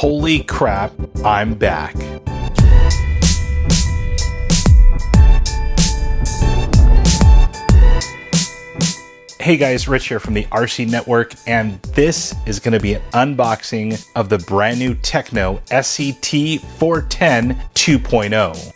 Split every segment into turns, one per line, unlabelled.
Holy crap, I'm back. Hey guys, Rich here from the RC Network, and this is going to be an unboxing of the brand new Tekno SCT410 2.0.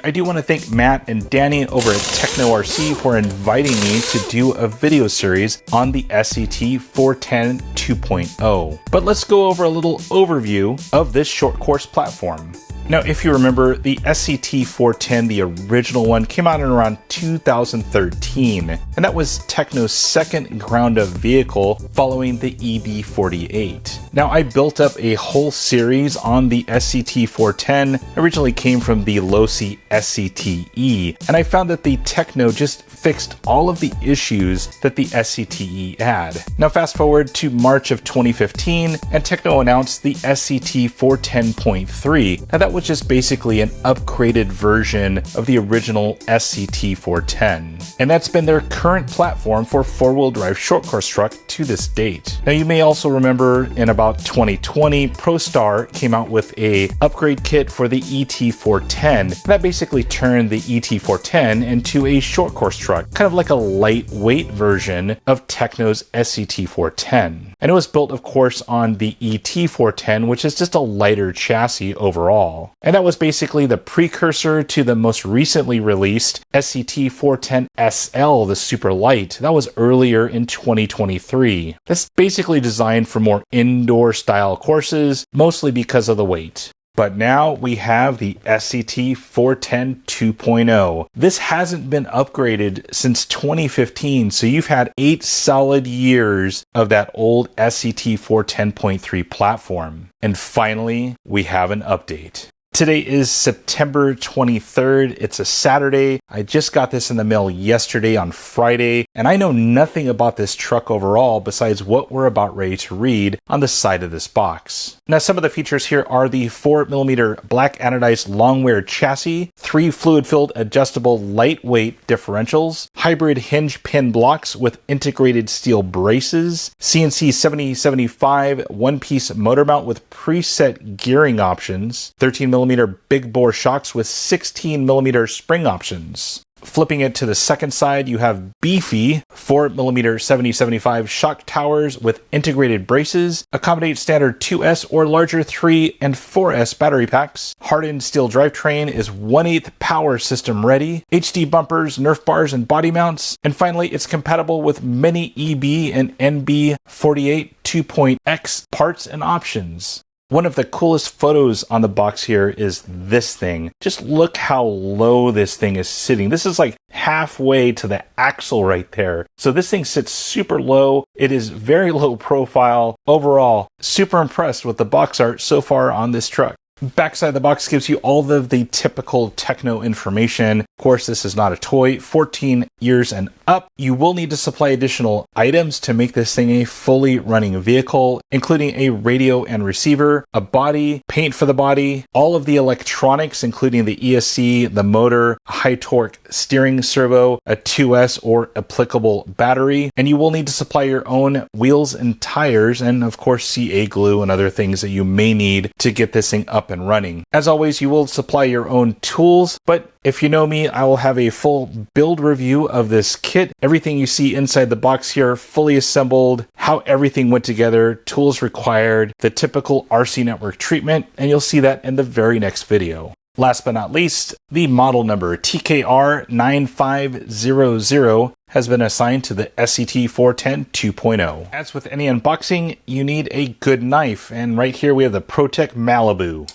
I do want to thank Matt and Danny over at Tekno RC for inviting me to do a video series on the SCT410 2.0. But let's go over a little overview of this ShortCourse platform. Now, if you remember, the SCT410, the original one, came out in around 2013, and that was Tekno's second ground-up vehicle following the EB48. Now, I built up a whole series on the SCT410, originally came from the low-C SCTE, and I found that the Tekno just fixed all of the issues that the SCTE had. Now, fast forward to March of 2015, and Tekno announced the SCT410.3. Now, that was just basically an upgraded version of the original SCT410. And that's been their current platform for four-wheel drive short course truck to this date. Now, you may also remember in about 2020, ProStar came out with a upgrade kit for the ET410. That basically turned the ET410 into a short course truck, kind of like a lightweight version of Tekno's SCT410. And it was built, of course, on the ET410, which is just a lighter chassis overall. And that was basically the precursor to the most recently released SCT410 SL, the super light. That was earlier in 2023. That's basically designed for more indoor style courses, mostly because of the weight. But now we have the SCT410 2.0. This hasn't been upgraded since 2015, so you've had 8 solid years of that old SCT410.3 platform. And finally, we have an update. Today is September 23rd. It's a Saturday. I just got this in the mail yesterday on Friday, and I know nothing about this truck overall besides what we're about ready to read on the side of this box. Now, some of the features here are the 4mm black anodized long wear chassis, 3 fluid-filled adjustable lightweight differentials, hybrid hinge pin blocks with integrated steel braces, CNC 7075 one-piece motor mount with preset gearing options, 13mm big bore shocks with 16mm spring options. Flipping it to the second side, you have beefy 4mm 7075 shock towers with integrated braces, accommodate standard 2S or larger 3 and 4S battery packs. Hardened steel drivetrain is 1/8 power system ready, HD bumpers, Nerf bars, and body mounts. And finally, it's compatible with many EB and NB48 2.X parts and options. One of the coolest photos on the box here is this thing. Just look how low this thing is sitting. This is like halfway to the axle right there. So this thing sits super low. It is very low profile. Overall, super impressed with the box art so far on this truck. Backside of the box gives you all of the typical Tekno information. Of course, this is not a toy. 14 years and up. You will need to supply additional items to make this thing a fully running vehicle, including a radio and receiver, a body, paint for the body, all of the electronics, including the ESC, the motor, a high torque steering servo, a 2S or applicable battery, and you will need to supply your own wheels and tires, and of course CA glue and other things that you may need to get this thing up and running. As always, you will supply your own tools, but if you know me, I will have a full build review of this kit. Everything you see inside the box here, fully assembled, how everything went together, tools required, the typical RC Network treatment, and you'll see that in the very next video. Last but not least, the model number TKR9500 has been assigned to the SCT410 2.0. As with any unboxing, you need a good knife, and right here we have the ProTech Malibu.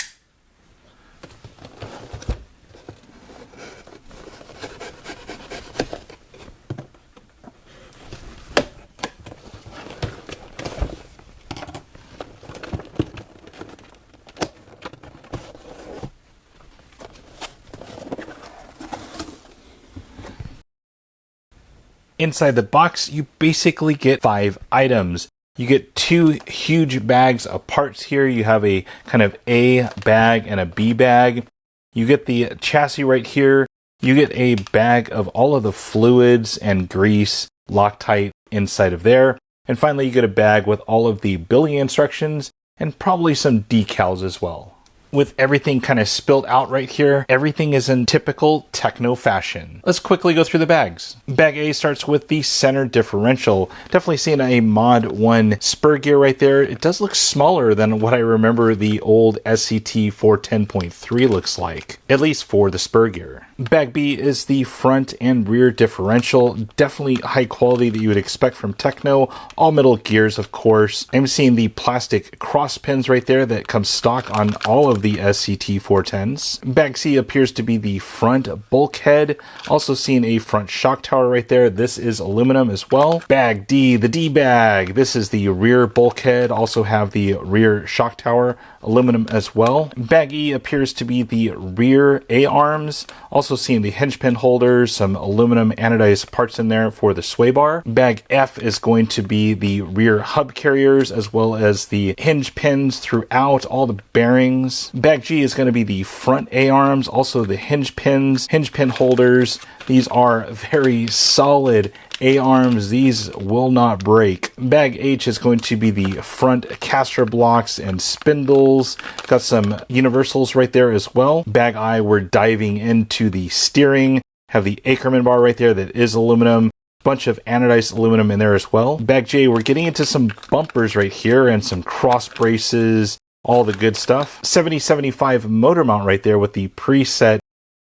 Inside the box, you basically get 5 items. You get 2 huge bags of parts here. You have a kind of A bag and a B bag. You get the chassis right here. You get a bag of all of the fluids and grease, Loctite inside of there. And finally, you get a bag with all of the building instructions and probably some decals as well. With everything kind of spilled out right here, everything is in typical Tekno fashion. Let's quickly go through the bags. Bag A starts with the center differential. Definitely seeing a Mod 1 spur gear right there. It does look smaller than what I remember the old SCT410.3 looks like, at least for the spur gear. Bag B is the front and rear differential. Definitely high quality that you would expect from Tekno. All metal gears, of course. I'm seeing the plastic cross pins right there that come stock on all of the SCT410s. Bag C appears to be the front bulkhead. Also seeing a front shock tower right there. This is aluminum as well. Bag D, the D bag. This is the rear bulkhead. Also have the rear shock tower, aluminum as well. Bag E appears to be the rear A-arms. Also seeing the hinge pin holders, some aluminum anodized parts in there for the sway bar. Bag F is going to be the rear hub carriers as well as the hinge pins throughout, all the bearings. Bag G is going to be the front A-arms, also the hinge pins, hinge pin holders. These are very solid A-arms. These will not break. Bag H is going to be the front caster blocks and spindles. Got some universals right there as well. Bag I, we're diving into the steering. Have the Ackerman bar right there that is aluminum. Bunch of anodized aluminum in there as well. Bag J, we're getting into some bumpers right here and some cross braces, all the good stuff. 7075 motor mount right there with the preset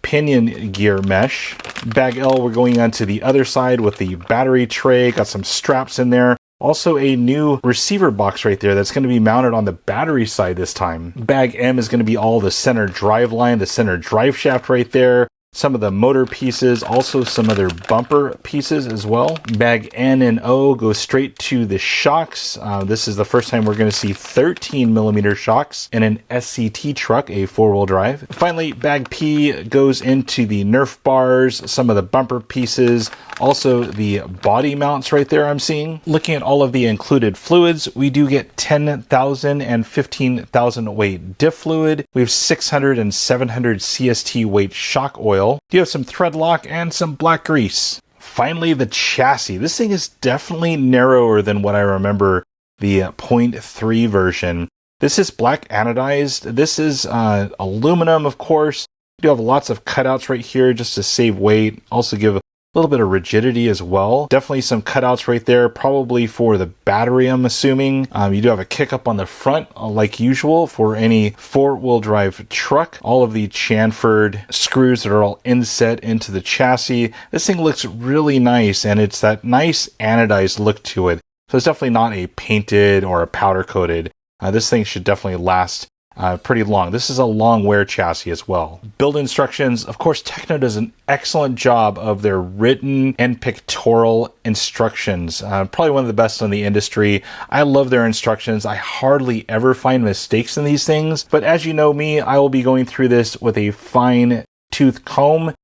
pinion gear mesh. Bag L, we're going on to the other side with the battery tray. Got some straps in there. Also a new receiver box right there that's going to be mounted on the battery side this time. Bag M is going to be all the center drive line, the center drive shaft right there. Some of the motor pieces, also some other bumper pieces as well. Bag N and O go straight to the shocks. This is the first time we're going to see 13mm shocks in an SCT truck, a four-wheel drive. Finally, Bag P goes into the Nerf bars, some of the bumper pieces, also the body mounts right there I'm seeing. Looking at all of the included fluids, we do get 10,000 and 15,000 weight diff fluid. We have 600 and 700 CST weight shock oil. You have some thread lock and some black grease. Finally, the chassis. This thing is definitely narrower than what I remember the 0.3 version. This is black anodized. This is aluminum, of course. You do have lots of cutouts right here just to save weight. Also give a little bit of rigidity as well. Definitely some cutouts right there, probably for the battery, I'm assuming. You do have a kick up on the front, like usual, for any four-wheel drive truck. All of the chamfered screws that are all inset into the chassis. This thing looks really nice, and it's that nice anodized look to it. So it's definitely not a painted or a powder coated. This thing should definitely last pretty long. This is a long wear chassis as well. Build instructions. Of course, Tekno does an excellent job of their written and pictorial instructions. Probably one of the best in the industry. I love their instructions. I hardly ever find mistakes in these things. But as you know me, I will be going through this with a fine-tooth comb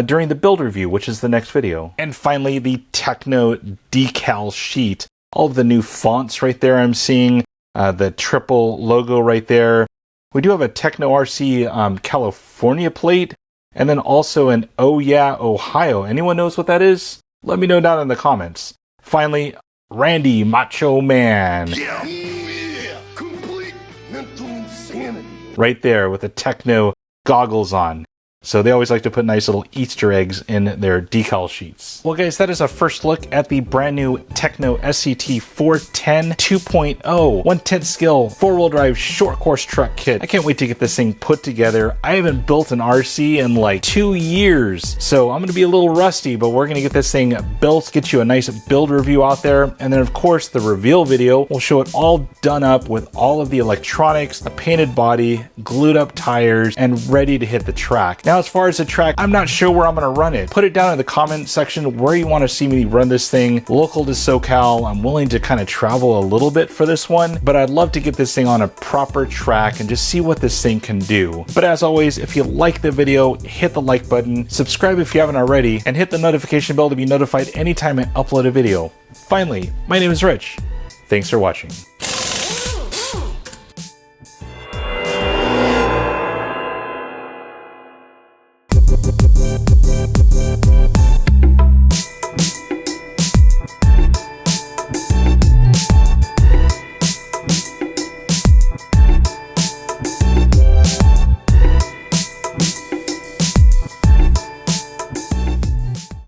during the build review, which is the next video. And finally, the Tekno decal sheet. All of the new fonts right there I'm seeing. The triple logo right there. We do have a Tekno RC California plate, and then also an Oh Yeah Ohio. Anyone knows what that is? Let me know down in the comments. Finally, Randy Macho Man.
Yeah. Complete mental insanity.
Right there with the Tekno goggles on. So they always like to put nice little Easter eggs in their decal sheets. Well guys, that is a first look at the brand new Tekno SCT410 2.0 1/10 scale 4-wheel drive short course truck kit. I can't wait to get this thing put together. I haven't built an RC in like 2 years, so I'm gonna be a little rusty, but we're gonna get this thing built, get you a nice build review out there, and then of course the reveal video will show it all done up with all of the electronics, a painted body, glued up tires, and ready to hit the track. Now, as far as the track, I'm not sure where I'm going to run it. Put it down in the comment section where you want to see me run this thing. Local to SoCal, I'm willing to kind of travel a little bit for this one, but I'd love to get this thing on a proper track and just see what this thing can do. But as always, if you like the video, hit the like button, subscribe if you haven't already, and hit the notification bell to be notified anytime I upload a video. Finally, my name is Rich. Thanks for watching.